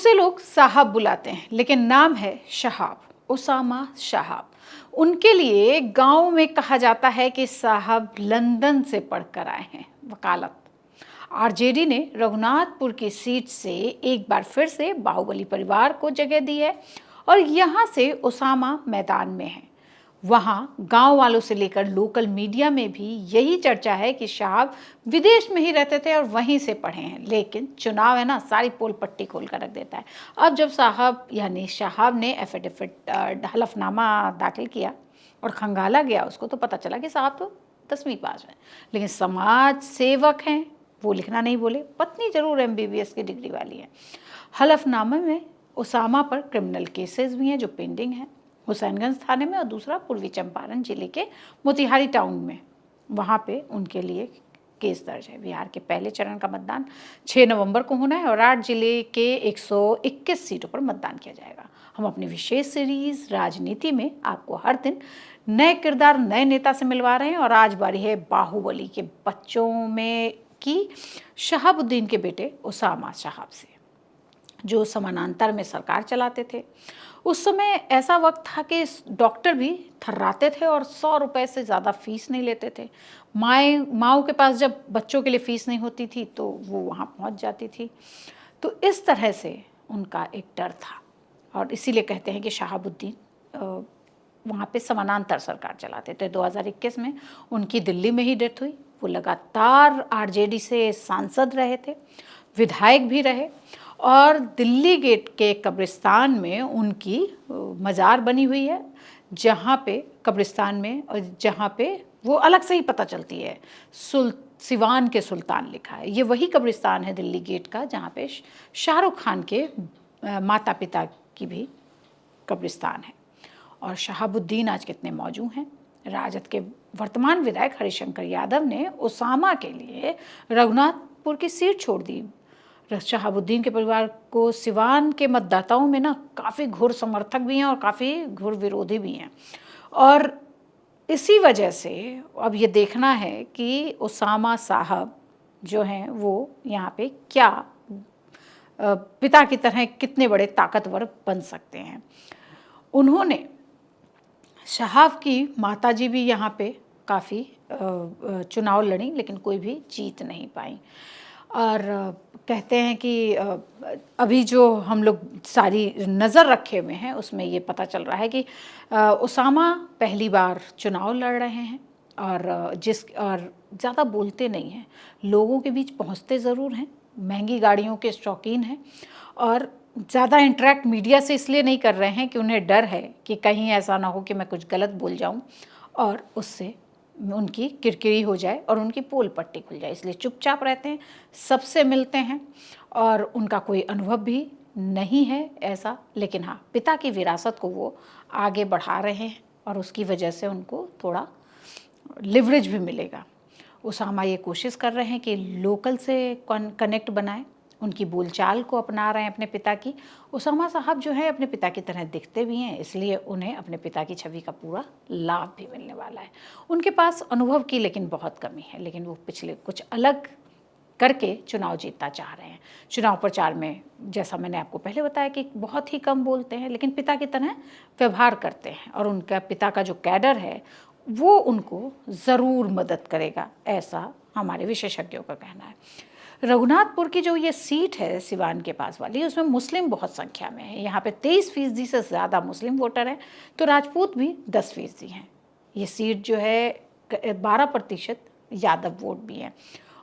उसे लोग साहब बुलाते हैं, लेकिन नाम है शहाब, उसामा शहाब। उनके लिए गांव में कहा जाता है कि साहब लंदन से पढ़कर आए हैं वकालत। आरजेडी ने रघुनाथपुर की सीट से एक बार फिर से बाहुबली परिवार को जगह दी है और यहां से उसामा मैदान में है। वहां गांव वालों से लेकर लोकल मीडिया में भी यही चर्चा है कि साहब विदेश में ही रहते थे और वहीं से पढ़े हैं, लेकिन चुनाव है ना, सारी पोल पट्टी खोल कर रख देता है। अब जब साहब यानी साहब ने एफिडेविट हलफनामा दाखिल किया और खंगाला गया उसको, तो पता चला कि साहब तो 10वीं पास हैं, लेकिन समाज सेवक हैं, वो लिखना नहीं बोले। पत्नी जरूर एमबीबीएस की डिग्री वाली है। हलफनामे में उसामा पर क्रिमिनल केसेस भी हैं जो पेंडिंग हैं, हुसैनगंज थाने में और दूसरा पूर्वी चंपारण जिले के मोतिहारी टाउन में, वहाँ पे उनके लिए केस दर्ज है। बिहार के पहले चरण का मतदान 6 नवंबर को होना है और 8 जिले के 121 सीटों पर मतदान किया जाएगा। हम अपनी विशेष सीरीज राजनीति में आपको हर दिन नए किरदार, नए नेता से मिलवा रहे हैं और आज बारी है बाहुबली के बच्चों में की शहाबुद्दीन के बेटे उसामा शहाब से, जो समानांतर में सरकार चलाते थे। उस समय ऐसा वक्त था कि डॉक्टर भी थर्राते थे और 100 रुपए से ज़्यादा फीस नहीं लेते थे। माओ के पास जब बच्चों के लिए फ़ीस नहीं होती थी तो वो वहाँ पहुँच जाती थी। तो इस तरह से उनका एक डर था और इसीलिए कहते हैं कि शहाबुद्दीन वहाँ पे समानांतर सरकार चलाते थे। 2021 में उनकी दिल्ली में ही डेथ हुई। वो लगातार आरजेडी से सांसद रहे थे, विधायक भी रहे और दिल्ली गेट के कब्रिस्तान में उनकी मज़ार बनी हुई है, जहाँ पे कब्रिस्तान में, जहाँ पे वो अलग से ही पता चलती है, सिवान के सुल्तान लिखा है। ये वही कब्रिस्तान है दिल्ली गेट का जहाँ पे शाहरुख खान के माता पिता की भी कब्रिस्तान है। और शहाबुद्दीन आज कितने मौजूद हैं। राजद के वर्तमान विधायक हरिशंकर यादव ने उसामा के लिए रघुनाथपुर की सीट छोड़ दी। शहाबुद्दीन के परिवार को सिवान के मतदाताओं में ना काफ़ी घोर समर्थक भी हैं और काफ़ी घोर विरोधी भी हैं, और इसी वजह से अब ये देखना है कि उसामा साहब जो हैं वो यहाँ पे क्या पिता की तरह कितने बड़े ताकतवर बन सकते हैं। उन्होंने शहाब की माताजी भी यहाँ पे काफ़ी चुनाव लड़ी, लेकिन कोई भी जीत नहीं पाई। और कहते हैं कि अभी जो हम लोग सारी नज़र रखे हुए हैं उसमें ये पता चल रहा है कि उसामा पहली बार चुनाव लड़ रहे हैं और ज़्यादा बोलते नहीं हैं, लोगों के बीच पहुंचते ज़रूर हैं, महंगी गाड़ियों के शौकीन हैं और ज़्यादा इंटरेक्ट मीडिया से इसलिए नहीं कर रहे हैं कि उन्हें डर है कि कहीं ऐसा ना हो कि मैं कुछ गलत बोल जाऊं और उससे उनकी किरकिरी हो जाए और उनकी पोल पट्टी खुल जाए, इसलिए चुपचाप रहते हैं, सबसे मिलते हैं और उनका कोई अनुभव भी नहीं है ऐसा। लेकिन हाँ, पिता की विरासत को वो आगे बढ़ा रहे हैं और उसकी वजह से उनको थोड़ा लिवरेज भी मिलेगा। उसामा ये कोशिश कर रहे हैं कि लोकल से कनेक्ट बनाएं, उनकी बोलचाल को अपना रहे हैं अपने पिता की। उसामा साहब जो है अपने पिता की तरह दिखते भी हैं, इसलिए उन्हें अपने पिता की छवि का पूरा लाभ भी मिलने वाला है। उनके पास अनुभव की लेकिन बहुत कमी है, लेकिन वो पिछले कुछ अलग करके चुनाव जीतना चाह रहे हैं। चुनाव प्रचार में जैसा मैंने आपको पहले बताया कि बहुत ही कम बोलते हैं, लेकिन पिता की तरह व्यवहार करते हैं और उनका पिता का जो कैडर है वो उनको ज़रूर मदद करेगा, ऐसा हमारे विशेषज्ञों का कहना है। रघुनाथपुर की जो ये सीट है सिवान के पास वाली, उसमें मुस्लिम बहुत संख्या में है। यहाँ पे 23% से ज़्यादा मुस्लिम वोटर हैं, तो राजपूत भी 10% हैं। ये सीट जो है 12% यादव वोट भी हैं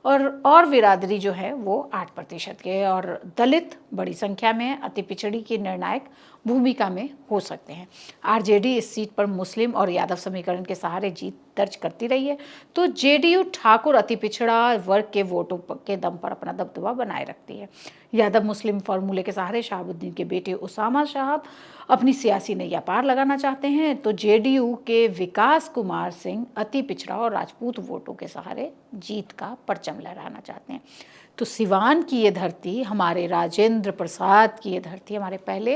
और बिरादरी जो है वो 8% के, और दलित बड़ी संख्या में अति पिछड़ी की निर्णायक भूमिका में हो सकते हैं। आरजेडी इस सीट पर मुस्लिम और यादव समीकरण के सहारे जीत दर्ज करती रही है, तो जेडीयू ठाकुर अति पिछड़ा वर्ग के वोटों के दम पर अपना दबदबा बनाए रखती है। यादव मुस्लिम फॉर्मूले के सहारे शहाबुद्दीन के बेटे उसामा साहब अपनी सियासी नैया पार लगाना चाहते हैं, तो जेडीयू के विकास कुमार सिंह अति पिछड़ा और राजपूत वोटों के सहारे जीत का परचम लहराना चाहते हैं। तो सिवान की ये धरती, हमारे राजेंद्र प्रसाद की ये धरती, हमारे पहले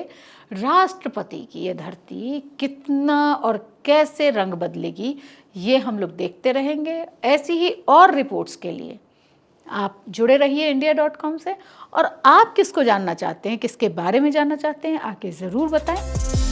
राष्ट्रपति की ये धरती कितना और कैसे रंग बदलेगी, ये हम लोग देखते रहेंगे। ऐसी ही और रिपोर्ट्स के लिए आप जुड़े रहिए India.com से, और आप किसको जानना चाहते हैं, किसके बारे में जानना चाहते हैं, आके ज़रूर बताएं।